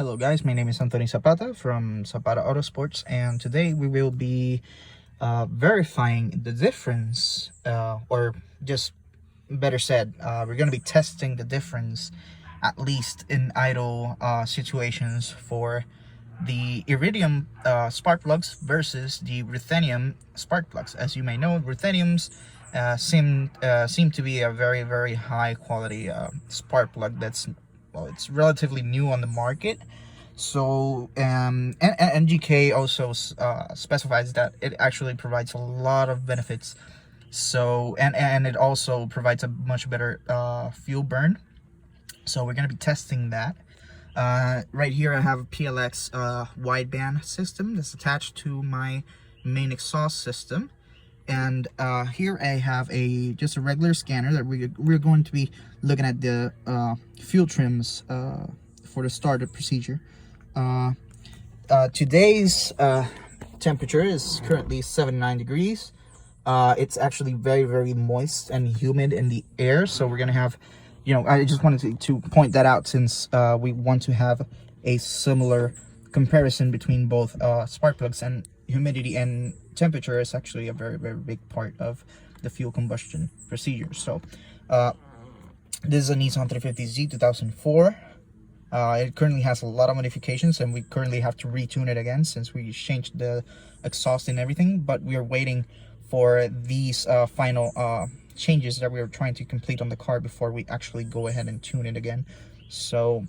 Hello guys, my name is Anthony Zapata from Zapata Autosports, and today we will be verifying the difference, or just better said, we're going to be testing the difference, at least in idle situations, for the Iridium spark plugs versus the Ruthenium spark plugs. As you may know, Rutheniums seem to be a very high quality spark plug that's, well, it's relatively new on the market. So and NGK also specifies that it actually provides a lot of benefits. So and it also provides a much better fuel burn. So we're gonna be testing that. Right here I have a PLX wideband system that's attached to my main exhaust system. And here I have just a regular scanner that we're going to be looking at the fuel trims for the startup procedure. Today's temperature is currently 79 degrees. It's actually very moist and humid in the air, so we're gonna have, I just wanted to point that out, since we want to have a similar comparison between both spark plugs, and humidity and temperature is actually a very big part of the fuel combustion procedure. So this is a Nissan 350Z 2004. It currently has a lot of modifications, and we currently have to retune it again since we changed the exhaust and everything, but we are waiting for these final changes that we are trying to complete on the car before we actually go ahead and tune it again. So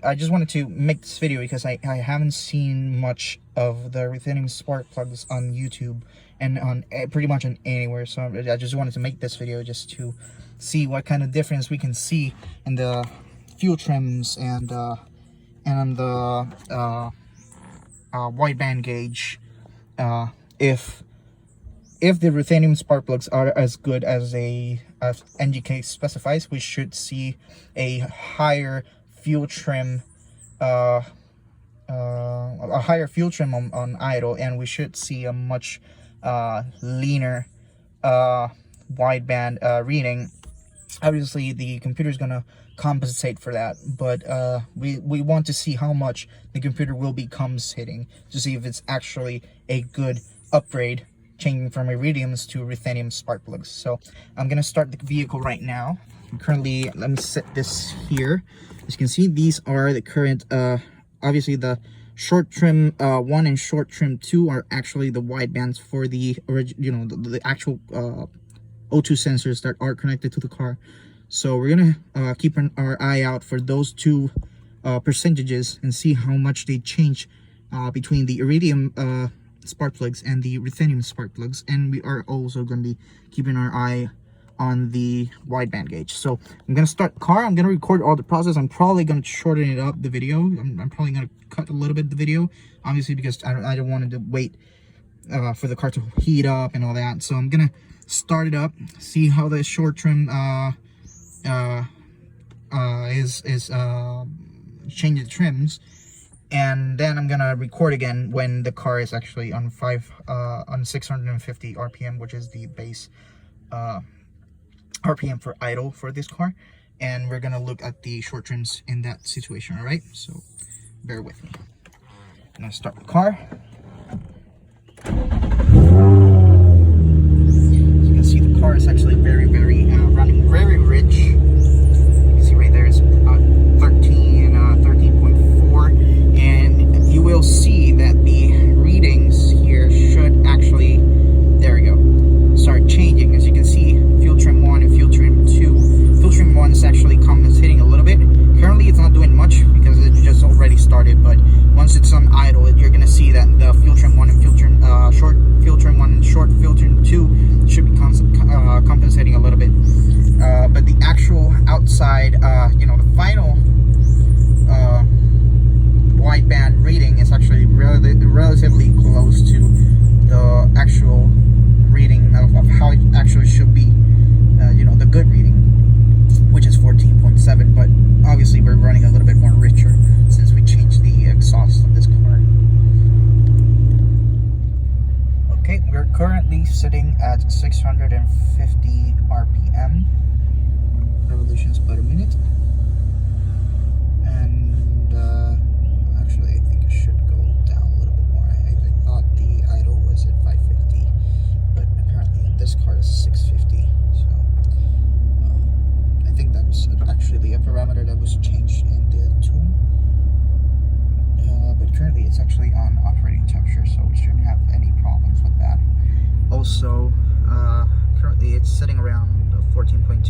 I just wanted to make this video because I haven't seen much of the Ruthenium spark plugs on YouTube and on pretty much on anywhere. So I just wanted to make this video just to see what kind of difference we can see in the fuel trims and on the wideband gauge. If the Ruthenium spark plugs are as good as NGK specifies, we should see a higher fuel trim, on idle, and we should see a much leaner wideband reading. Obviously the computer is gonna compensate for that, but we want to see how much the computer will be compensating to see if it's actually a good upgrade, changing from Iridiums to Ruthenium spark plugs. So I'm gonna start the vehicle right now. Currently, let me set this here. As you can see, these are the current, obviously the short trim 1 and short trim 2 are actually the widebands for the the actual O2 sensors that are connected to the car. So we're gonna keep our eye out for those two percentages and see how much they change between the Iridium spark plugs and the Ruthenium spark plugs. And we are also going to be keeping our eye on the wideband gauge. So I'm going to start the car. I'm going to record all the process. I'm probably going to shorten it up, the video. I'm probably going to cut a little bit the video, obviously, because I don't want to wait for the car to heat up and all that. So I'm going to start it up, see how the short trim is changing the trims, and then I'm gonna record again when the car is actually on 650 RPM, which is the base RPM for idle for this car, and we're gonna look at the short trims in that situation. All right, so bear with me. I'm gonna start the car. As you can see, the car is actually very running very rich. You can see right there is 13.4, and you will see that the readings here should actually, there we go, start changing. As you can see, fuel trim 1 and fuel trim 2. Fuel trim 1 is actually compensating a little bit. Currently it's not doing much because it just already started, but once it's on idle, you're gonna see that the fuel trim 1 and short fuel trim 1 and short fuel trim 2 should be compensating a little bit. But the actual outside, the final wideband reading is actually relatively close to the actual reading of how it actually should be, the good reading, which is 14.7, but obviously we're running a little bit more richer since we changed the exhaust of this car. Okay, we're currently sitting at 650 RPM, revolutions per minute, and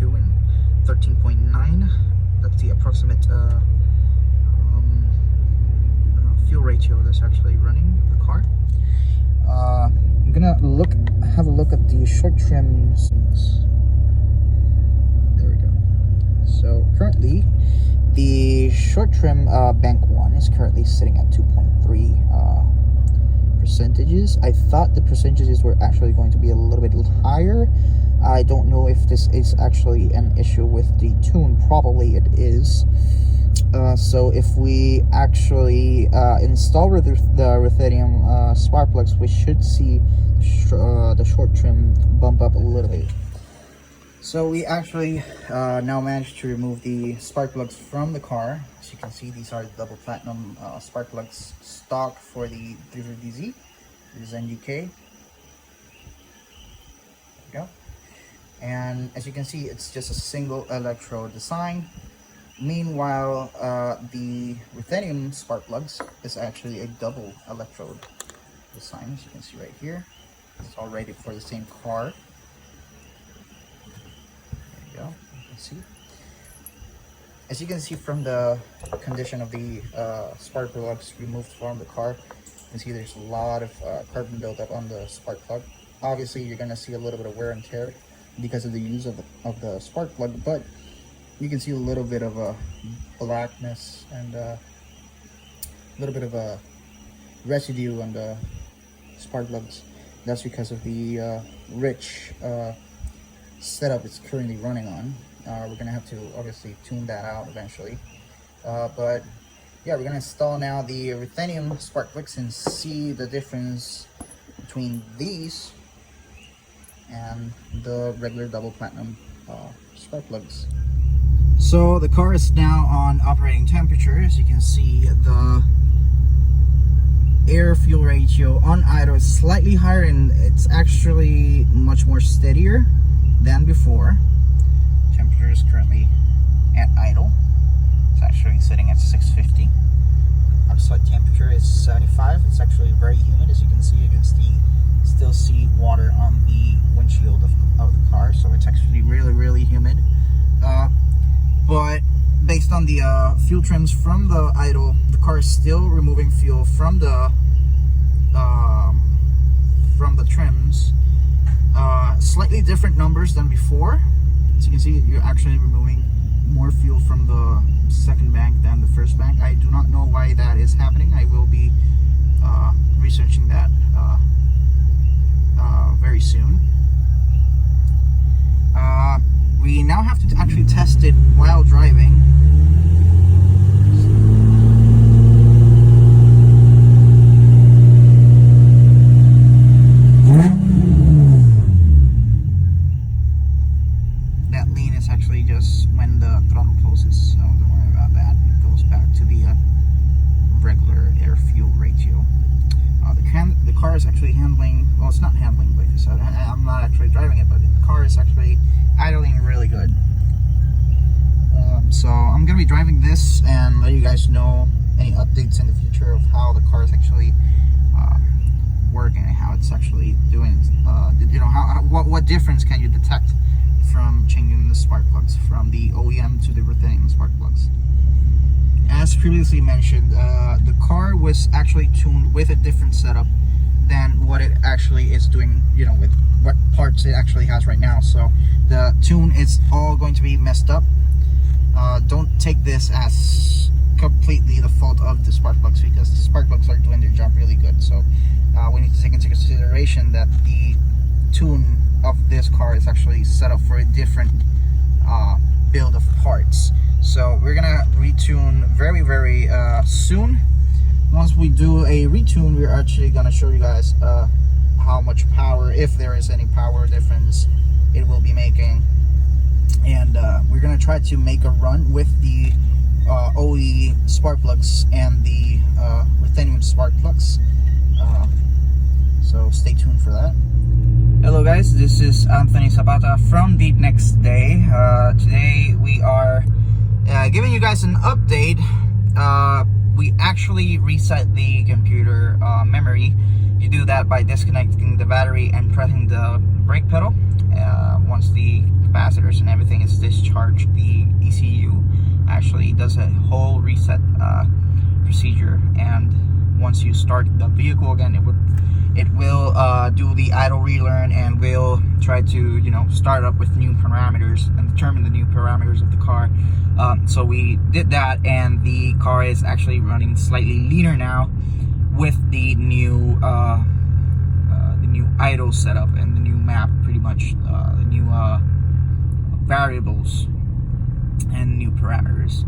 13.2 and 13.9. That's the approximate fuel ratio that's actually running the car. I'm gonna have a look at the short trims. There we go. So currently, the short trim bank 1 is currently sitting at 2.3 percentages. I thought the percentages were actually going to be a little bit higher. I don't know if this is actually an issue with the tune. Probably it is. So if we actually install the Ruthenium spark plugs, we should see the short trim bump up a little bit. So we actually now managed to remove the spark plugs from the car. As you can see, these are double platinum spark plugs stock for the 350Z. This is NGK. There we go. And as you can see, it's just a single electrode design. Meanwhile, the Ruthenium spark plugs is actually a double electrode design, as you can see right here. It's all rated for the same car. There you go, you can see. As you can see from the condition of the spark plugs removed from the car, you can see there's a lot of carbon buildup on the spark plug. Obviously, you're gonna see a little bit of wear and tear because of the use of the spark plug, but you can see a little bit of a blackness and a little bit of a residue on the spark plugs. That's because of the rich setup it's currently running on. We're gonna have to obviously tune that out eventually. But yeah, we're gonna install now the Ruthenium spark plugs and see the difference between these and the regular double platinum spark plugs. So the car is now on operating temperature. As you can see, the air fuel ratio on idle is slightly higher, and it's actually much more steadier than before. Temperature is currently at idle. It's actually sitting at 650. Outside temperature is 75. It's actually very humid. As you can see, still see water on the windshield of the car, so it's actually really humid. But based on the fuel trims from the idle, the car is still removing fuel from the trims. Slightly different numbers than before. As you can see, you're actually removing more fuel from the second bank than the first bank. I do not know why that is happening. I will be researching that very soon. We now have to actually test it while driving. That lean is actually just when the throttle closes, so don't worry about that. It goes back to the regular air fuel ratio. The car is actually handling, well, it's not handling like this. I'm not actually driving it, but the car is actually idling really good. So I'm gonna be driving this and let you guys know any updates in the future of how the car is actually working and how it's actually doing. You know, what difference can you detect from changing the spark plugs from the OEM to the Ruthenium spark plugs? As previously mentioned, the car was actually tuned with a different setup than what it actually is doing, you know, with what parts it actually has right now. So the tune is all going to be messed up. Don't take this as completely the fault of the spark plugs, because the spark plugs are doing their job really good. So we need to take into consideration that the tune of this car is actually set up for a different build of parts. So we're gonna retune very soon. Once we do a retune, we're actually gonna show you guys how much power, if there is any power difference, it will be making. And we're gonna try to make a run with the OE spark plugs and the Ruthenium spark plugs. So stay tuned for that. Hello guys, this is Anthony Zapata from the next day. Today we are giving you guys an update. We actually reset the computer memory. You do that by disconnecting the battery and pressing the brake pedal, once the capacitors and everything is discharged, the ECU actually does a whole reset procedure, and once you start the vehicle again, it will do the idle relearn and will try to, you know, start up with new parameters and determine the new parameters of the car. So we did that, and the car is actually running slightly leaner now with the new idle setup and the new map, pretty much the new variables and new parameters.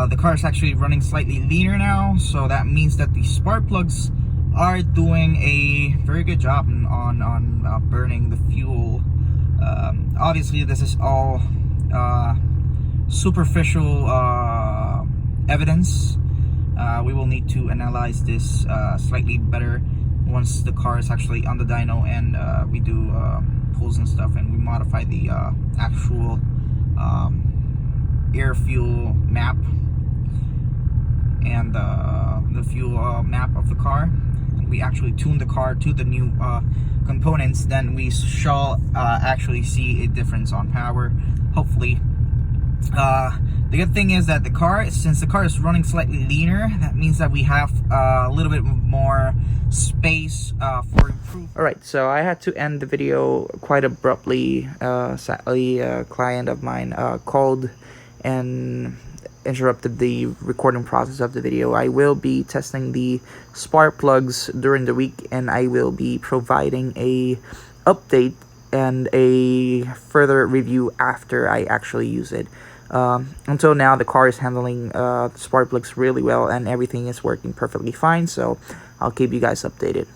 The car is actually running slightly leaner now, so that means that the spark plugs are doing a very good job on burning the fuel. Obviously, this is all superficial evidence. We will need to analyze this slightly better once the car is actually on the dyno, and we do pulls and stuff, and we modify the actual air fuel map and the fuel map of the car, and we actually tune the car to the new components. Then we shall actually see a difference on power, hopefully. The good thing is that since the car is running slightly leaner, that means that we have a little bit more space for improvement. Alright, so I had to end the video quite abruptly. Sadly, a client of mine called and interrupted the recording process of the video. I will be testing the spark plugs during the week, and I will be providing a update and a further review after I actually use it. Until now, the car is handling spark plugs really well, and everything is working perfectly fine, so I'll keep you guys updated.